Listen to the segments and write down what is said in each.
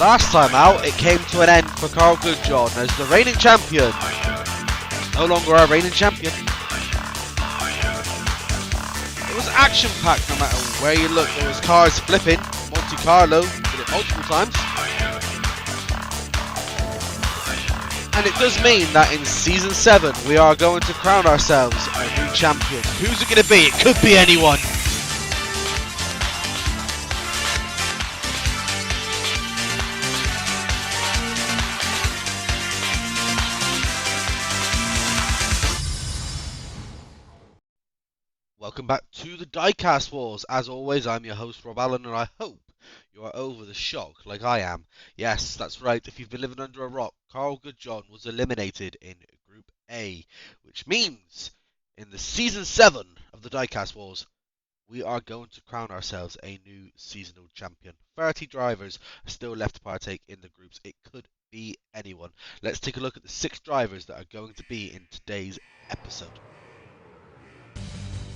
Last time out, it came to an end for Karl Goodjohn as the reigning champion. No longer our reigning champion. It was action-packed no matter where you look. There was cars flipping. Monte Carlo did it multiple times. And it does mean that in Season 7, we are going to crown ourselves a new champion. Who's it going to be? It could be anyone. Welcome back to the Diecast Wars. As always, I'm your host, Rob Allen, and I hope you are over the shock like I am. Yes, that's right. If you've been living under a rock, Karl Goodjohn was eliminated in Group A, which means in the Season 7 of the Diecast Wars, we are going to crown ourselves a new seasonal champion. 30 drivers are still left to partake in the groups. It could be anyone. Let's take a look at the 6 drivers that are going to be in today's episode.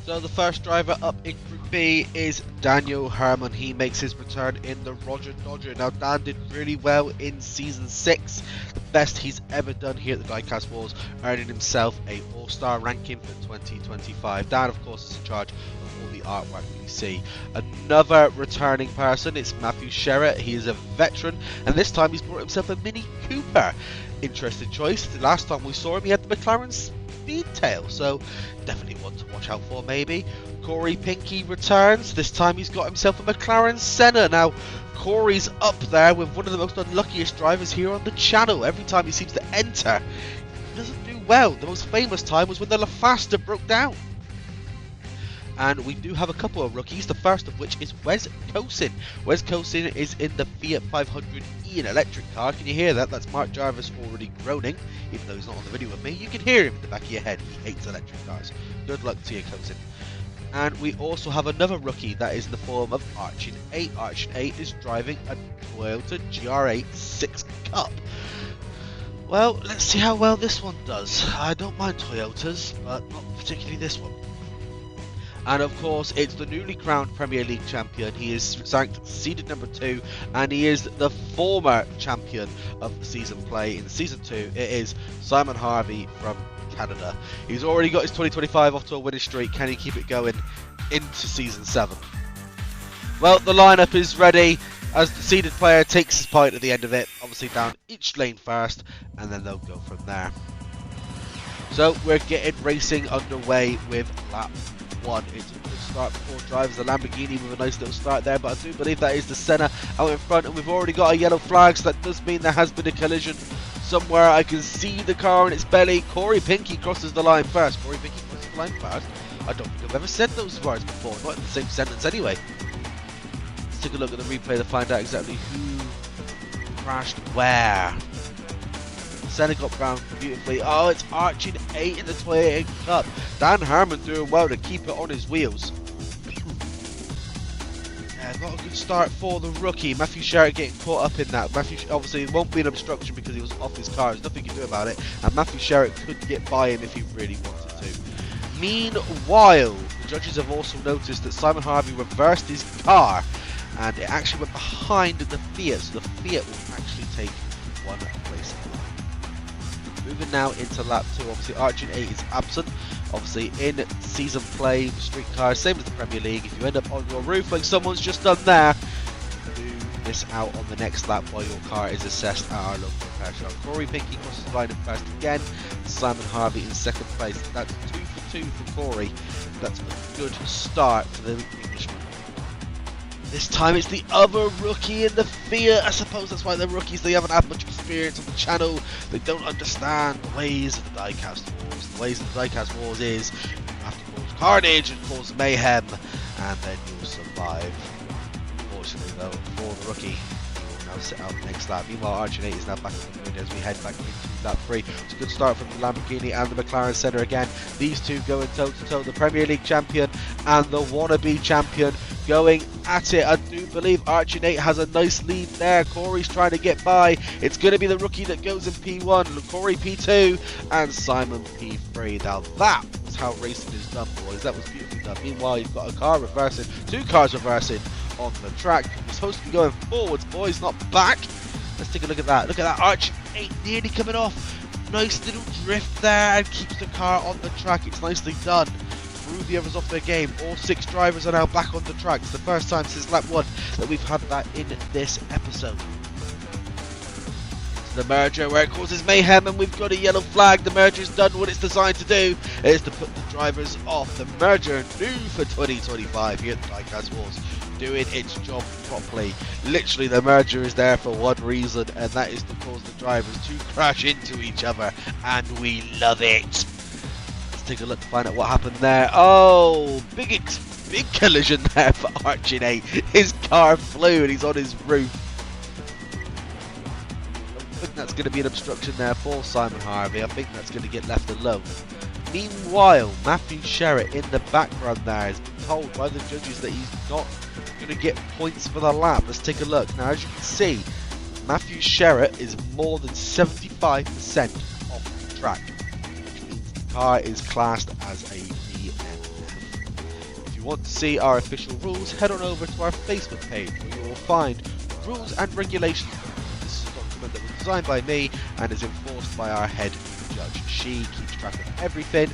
So the first driver up in Group B is Daniel Herrmann. He makes his return in the Rodger Dodger. Now Dan did really well in Season 6, the best he's ever done here at the Diecast Wars, earning himself a all-star ranking for 2025. Dan of course is in charge of all the artwork that you see. Another returning person is Matthew Sherratt. He is a veteran and this time he's brought himself a Mini Cooper. Interesting choice. The last time we saw him he had the McLaren Speedtail, so definitely one to watch out for maybe. Corey Pinkney returns. This time he's got himself a McLaren Senna. Now Corey's up there with one of the most unluckiest drivers here on the channel. Every time he seems to enter, he doesn't do well. The most famous time was when the LaFasta broke down. And we do have a couple of rookies, the first of which is Wes Coasin. Wes Coasin is in the Fiat 500e, an electric car. Can you hear that? That's Mark Jarvis already groaning, even though he's not on the video with me. You can hear him in the back of your head. He hates electric cars. Good luck to you, Coasin. And we also have another rookie that is in the form of Arcthin 8. Arcthin 8 is driving a Toyota GR8 6 Cup. Well, let's see how well this one does. I don't mind Toyotas, but not particularly this one. And of course, it's the newly crowned Premier League champion. He is ranked seeded number 2, and he is the former champion of the season play. In Season 2, it is Simon Harvey from Canada. He's already got his 2025 off to a winning streak. Can he keep it going into Season 7? Well, the lineup is ready as the seeded player takes his point at the end of it. Obviously down each lane first, and then they'll go from there. So we're getting racing underway with lap 1. It's a good start for 4 drivers. The Lamborghini with a nice little start there, but I do believe that is the Senna out in front, and we've already got a yellow flag, so that does mean there has been a collision somewhere. I can see the car in its belly. Corey Pinkney crosses the line first. Corey Pinkney crosses the line first. I don't think I've ever said those words before, not in the same sentence anyway. Let's take a look at the replay to find out exactly who crashed where. Senna got round beautifully. Oh, it's Arcthin 8 in the Toyota Cup. Dan Herrmann doing well to keep it on his wheels. Yeah, not a good start for the rookie. Matthew Sherratt getting caught up in that. Matthew obviously it won't be an obstruction because he was off his car. There's nothing you can do about it. And Matthew Sherratt could get by him if he really wanted to. Meanwhile, the judges have also noticed that Simon Harvey reversed his car and it actually went behind the Fiat. So the Fiat will actually take one place. Moving now into lap 2, obviously Arcthin 8 is absent. Obviously in season play with street cars, same as the Premier League, if you end up on your roof like someone's just done there, you miss out on the next lap while your car is assessed at our local repair shop. Corey Pinkney crosses the line in first again, Simon Harvey in second place. That's 2 for 2 for Corey. That's a good start for the Englishman. This time it's the other rookie in the Fiat. I suppose that's why they're rookies. They haven't had much experience on the channel. They don't understand the ways of the Diecast Wars. The ways of the Diecast Wars is you have to cause carnage and cause mayhem, and then you'll survive. Unfortunately though, for the rookie, he will now sit out the next lap. Meanwhile, Arcthin 8 is now back on the grid as we head back into lap 3. It's a good start from the Lamborghini and the McLaren Senna again. These two going toe to toe. The Premier League champion and the wannabe champion going at it. I do believe Arcthin 8 has a nice lead there. Corey's trying to get by. It's going to be the rookie that goes in P1, Corey P2, and Simon P3. Now that is how racing is done, boys. That was beautifully done. Meanwhile, you've got a car reversing, 2 cars reversing on the track. We're supposed to be going forwards, boys, not back. Let's take a look at that. Look at that Arch 8 nearly coming off. Nice little drift there and keeps the car on the track. It's nicely done. Threw the others off their game. All 6 drivers are now back on the track. It's the first time since lap 1 that we've had that in this episode. The merger where it causes mayhem and we've got a yellow flag. The merger's done what it's designed to do. It is to put the drivers off. The merger new for 2025 here at the Diecast Wars, doing its job properly. Literally the merger is there for one reason, and that is to cause the drivers to crash into each other, and we love it. Let's take a look to find out what happened there. Oh, big collision there for Archin 8. His car flew and he's on his roof. I think that's going to be an obstruction there for Simon Harvey. I think that's going to get left alone. Meanwhile, Matthew Sherratt in the background there has been told by the judges that he's not going to get points for the lap. Let's take a look. Now, as you can see, Matthew Sherratt is more than 75% off the track, which means the car is classed as a DNF. If you want to see our official rules, head on over to our Facebook page where you will find rules and regulations. This is a document that was designed by me and is enforced by our head judge. She keeps track of everything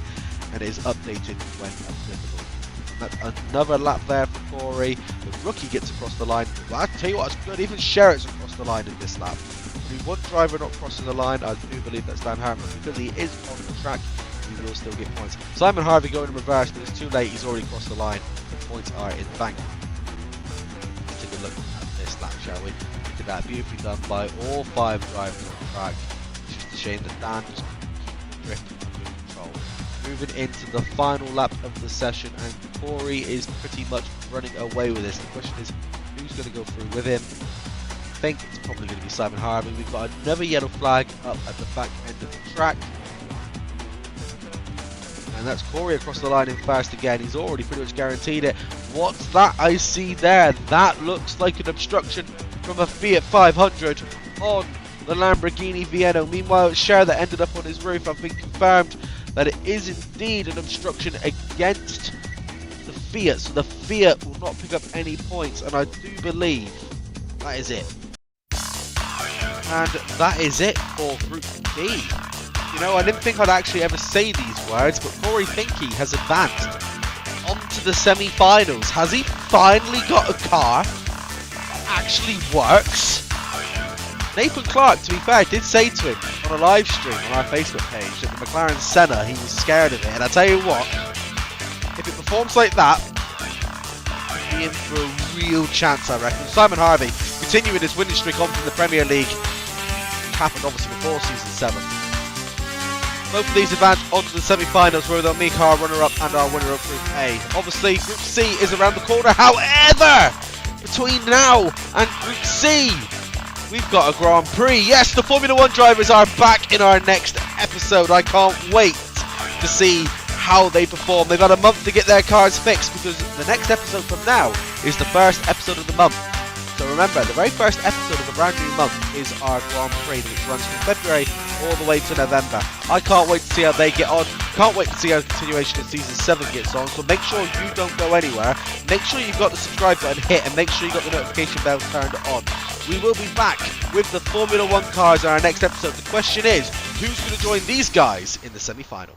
and is updated when applicable. That's another lap there for Corey. The rookie gets across the line. Well, I tell you what, it's good. Even Sherratt's across the line in this lap. Only one driver not crossing the line. I do believe that's Dan Herrmann. Because he is on the track, he will still get points. Simon Harvey going in reverse, but it's too late. He's already crossed the line. The points are in the bank. Let's take a look at this lap, shall we? Look at that, beautifully done by all 5 drivers on the track. It's just a shame that Dan just drift under control. Moving into the final lap of the session, and Corey is pretty much running away with this. The question is, who's going to go through with him? I think it's probably going to be Simon Harvey. We've got another yellow flag up at the back end of the track. And that's Corey across the line in first again. He's already pretty much guaranteed it. What's that I see there? That looks like an obstruction from a Fiat 500 on the Lamborghini Veneno. Meanwhile, it's Sherratt that ended up on his roof. I've been confirmed that it is indeed an obstruction against the Fiat, so the Fiat will not pick up any points, and I do believe that is it. And that is it for Group D. You know, I didn't think I'd actually ever say these words, but Corey Pinkney has advanced onto the semi-finals. Has he finally got a car that actually works? Nathan Clark, to be fair, did say to him on a live stream on our Facebook page that the McLaren Senna, he was scared of it. And I tell you what, if it performs like that, he'll be in for a real chance, I reckon. Simon Harvey continuing his winning streak on from the Premier League, which happened obviously before season 7. Both of these advance onto the semi-finals where they'll make our runner-up and our winner of Group A. Obviously, Group C is around the corner. However, between now and Group C, we've got a Grand Prix. Yes, the Formula 1 drivers are back in our next episode. I can't wait to see how they perform. They've had a month to get their cars fixed because the next episode from now is the first episode of the month. So remember, the very first episode of the brand new month is our Grand Prix, which runs from February all the way to November. I can't wait to see how they get on. Can't wait to see how the continuation of Season 7 gets on. So make sure you don't go anywhere. Make sure you've got the subscribe button hit and make sure you've got the notification bell turned on. We will be back with the Formula 1 cars in our next episode. The question is, who's going to join these guys in the semi-final?